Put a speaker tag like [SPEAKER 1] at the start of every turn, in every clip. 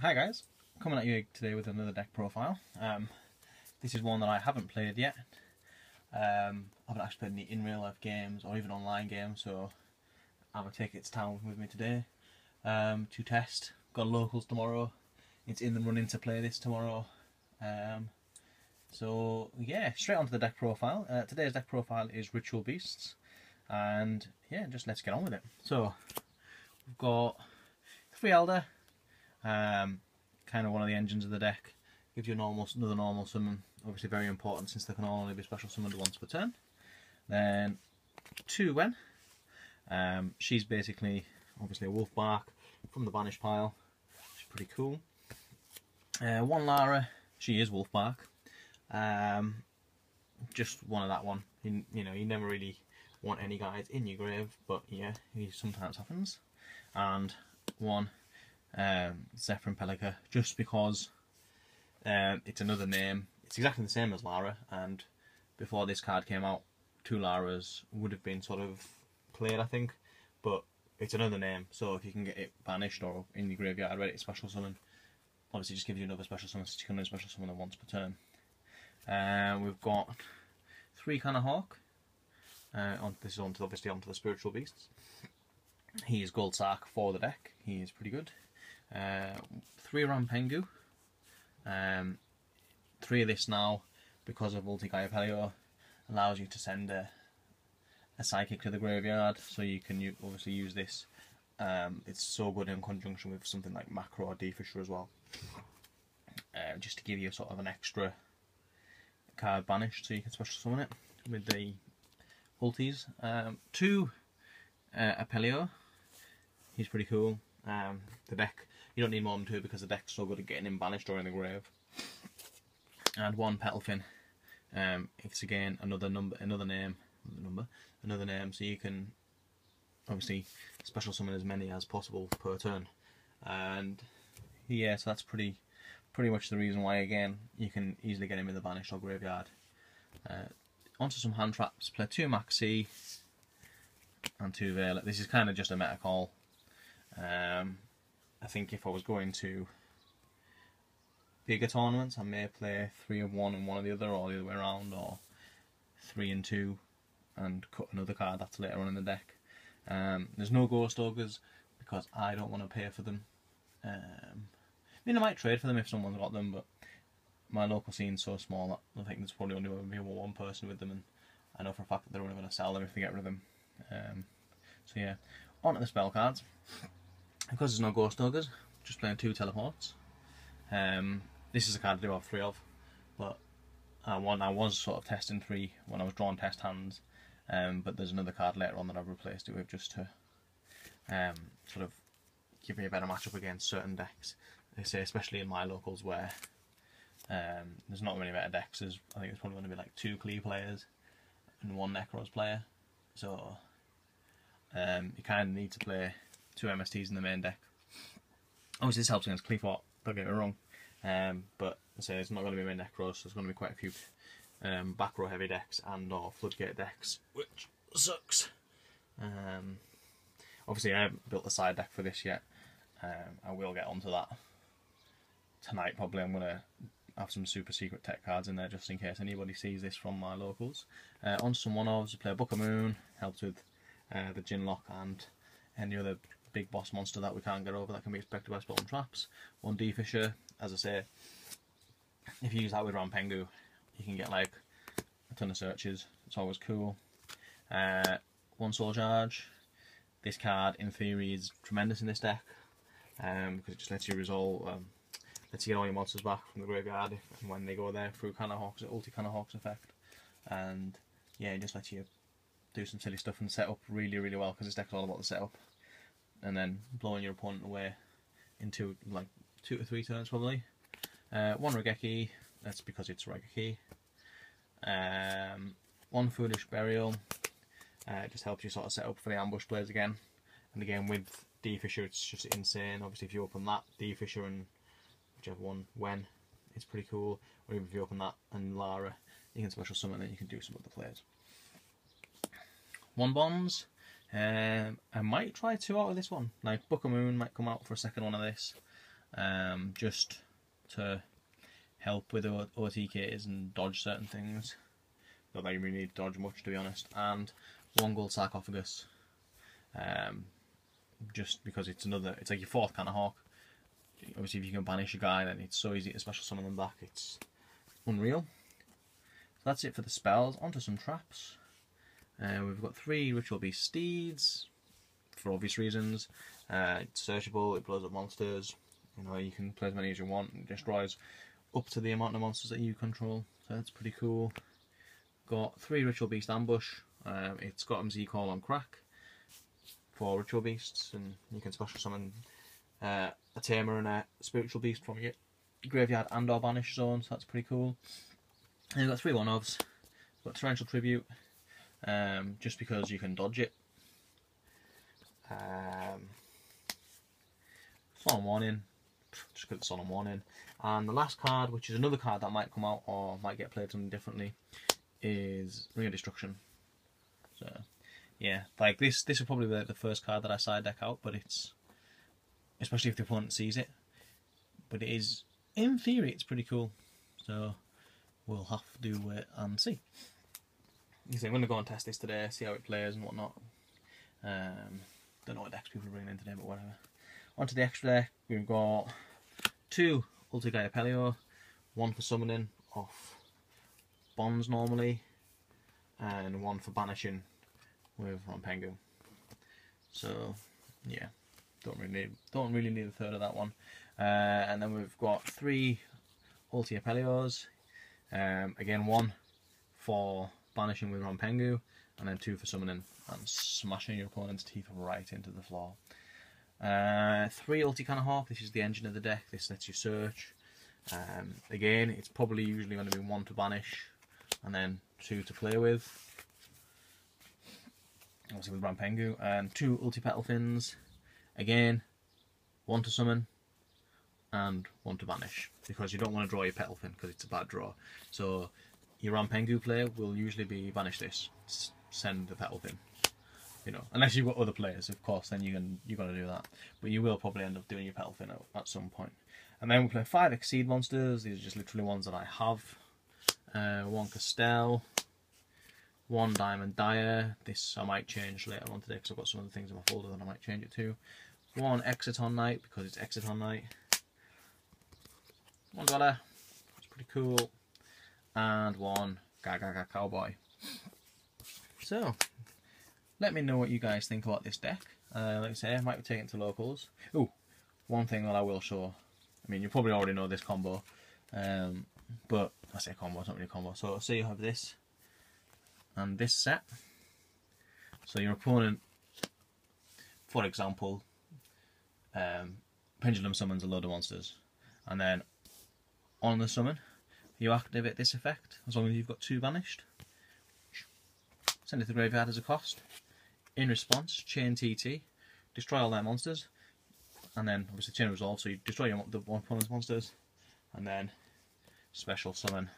[SPEAKER 1] Hi guys, coming at you today with another deck profile. This is one that I haven't played yet. I haven't actually played any in real life games or even online games, so I'm going to take it to town with me today to test. Got locals tomorrow. It's in the running to play this tomorrow. So yeah, straight onto the deck profile. Today's deck profile is Ritual Beasts, and yeah, just let's get on with it. So we've got 3 Elder. Kind of one of the engines of the deck. Gives you another normal summon, obviously very important since they can only be special summoned once per turn. Then 2 Wen. She's basically obviously a Wolfbark from the banished pile. She's pretty cool. 1 Lara. She is Wolfbark. Just one of that one. You know, you never really want any guys in your grave, but yeah, it sometimes happens. And 1 Zephyrin Pelika, just because it's another name. It's exactly the same as Lara, and before this card came out, 2 Laras would have been sort of played, I think, but it's another name, so if you can get it banished or in your graveyard ready to special summon, obviously just gives you another special summon, so you can only special summon them once per turn. We've got 3 Hawk. This is obviously onto the Spiritual Beasts. He is Gold Sark for the deck. He is pretty good. 3 Rampengu. 3 of this now, because of Ulti-Gaia Pelio, allows you to send a Psychic to the graveyard, so you can obviously use this. It's so good in conjunction with something like Macro or D-Fisher as well, just to give you sort of an extra card banished, so you can special summon it with the ultis. 2 Apelio. He's pretty cool. The deck, you don't need more than 2 because the deck's so good at getting him banished or in the grave. And 1 Petalfin. It's again another name, so you can obviously special summon as many as possible per turn. And yeah, so that's pretty much the reason why, again, you can easily get him in the banished or graveyard. Onto some hand traps. Play 2 Maxi and 2 Veil. This is kind of just a meta call. I think if I was going to bigger tournaments, I may play 3 of one and 1 of the other, or the other way around, or 3 and 2 and cut another card that's later on in the deck. There's no Ghost Ogres because I don't want to pay for them. I mean, I might trade for them if someone's got them, but my local scene's so small that I think there's probably only going to be one person with them, and I know for a fact that they're only going to sell them if they get rid of them. So yeah, onto the spell cards. Because there's no Ghost Ogres, just playing 2 Teleports. This is a card I do have 3 of, but I was sort of testing 3 when I was drawing test hands, but there's another card later on that I've replaced it with just to sort of give me a better matchup against certain decks. They say, especially in my locals where there's not many better decks. I think there's probably going to be like 2 Klee players and 1 Necros player, so you kind of need to play 2 MSTs in the main deck. Obviously this helps against Qliphort, don't get me wrong, but I say it's not going to be main Necros, so there's going to be quite a few back row heavy decks and or Floodgate decks, which sucks. Obviously I haven't built a side deck for this yet. I will get onto that tonight probably. I'm going to have some super secret tech cards in there just in case anybody sees this from my locals. On some one-offs, play a Book of Moon, helps with the Jinlock and any other big boss monster that we can't get over that can be expected by spell and traps. 1 D-Fisher, as I say, if you use that with Rampengu, you can get like a ton of searches. It's always cool. 1 Soul Charge. This card, in theory, is tremendous in this deck because it just lets you resolve, lets you get all your monsters back from the graveyard if and when they go there through Hawk's Ulti Hawk's effect, and yeah, it just lets you do some silly stuff and set up really well, because this deck's all about the setup and then blowing your opponent away into like 2 to 3 turns probably. 1 Raigeki, that's because it's Raigeki. 1 Foolish Burial, it just helps you sort of set up for the ambush plays again. And again with D-Fisher it's just insane. Obviously if you open that D-Fisher and whichever one Wen, it's pretty cool. Or even if you open that and Lara, you can special summon and you can do some other plays. 1 Bombs. I might try 2 out of this one. Like Book of Moon might come out for a second one of this, just to help with OTKs and dodge certain things. Not that you really need to dodge much, to be honest. And 1 gold sarcophagus, just because it's like your 4th kind of hawk. Obviously, if you can banish a guy, then it's so easy to special summon them back. It's unreal. So that's it for the spells. Onto some traps. We've got 3 Ritual Beast Steeds, for obvious reasons. It's searchable, it blows up monsters. You know, you can play as many as you want. It destroys up to the amount of monsters that you control. So that's pretty cool. Got 3 Ritual Beast Ambush. It's got MZ Call on crack for Ritual Beasts, and you can special summon a Tamer and a Spiritual Beast from your graveyard and or banish zone, so that's pretty cool. And you've got 3 1-ofs. Got Torrential Tribute, just because you can dodge it. Solemn Warning, just because it's Solemn Warning. And the last card, which is another card that might come out or might get played something differently, is Ring of Destruction. So yeah, like this will probably be the first card that I side deck out, but it's, especially if the opponent sees it, but it is, in theory, it's pretty cool. So we'll have to wait and see. I'm going to go and test this today, see how it plays and whatnot. Don't know what decks people are bringing in today, but whatever. Onto the extra deck, we've got 2 Ulti-Gaia Pelio, 1 for summoning off Bonds normally, and 1 for banishing with Rampengu. So yeah, don't really need a third of that one. And then we've got 3 Ulti Apelios, again 1 for banishing with Rampengu, and then 2 for summoning and smashing your opponent's teeth right into the floor. 3 Ulti Canahawk, this is the engine of the deck, this lets you search. Again, it's probably usually going to be 1 to banish and then 2 to play with, obviously with Rampengu. And 2 Ulti Petal Fins, again 1 to summon and 1 to banish, because you don't want to draw your Petal Fin because it's a bad draw. So your Rampengu player will usually be banish this, send the Petal Fin. You know, unless you've got other players, of course, then you're gonna do that. But you will probably end up doing your Petal Fin at some point. And then we play 5 Exceed monsters. These are just literally ones that I have. 1 Castell, 1 Diamond Dire. This I might change later on today because I've got some other things in my folder that I might change it to. 1 Exiton Knight because it's Exiton Knight. $1. It's pretty cool. And 1 Gaga Cowboy. So let me know what you guys think about this deck. Like I say, I might be taking it to locals. Ooh, one thing that I will show. I mean, you probably already know this combo, but I say combo, it's not really a combo. So say you have this and this set. So your opponent, for example, Pendulum summons a load of monsters, and then on the summon, you activate this effect as long as you've got 2 banished. Send it to the graveyard as a cost. In response, chain TT, destroy all their monsters, and then obviously chain resolve, so you destroy the one opponent's monsters, and then special summon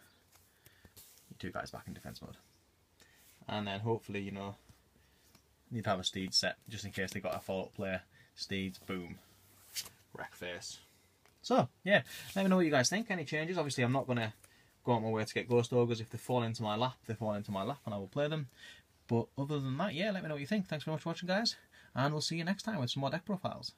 [SPEAKER 1] your 2 guys back in defense mode. And then hopefully, you know, you'd have a Steed set just in case they got a follow-up player. Steeds, boom, wreck face. So yeah, let me know what you guys think. Any changes? Obviously, I'm not going to go out my way to get Ghost Ogres. If they fall into my lap, they fall into my lap, and I will play them. But other than that, yeah, let me know what you think. Thanks very much for watching, guys, and we'll see you next time with some more deck profiles.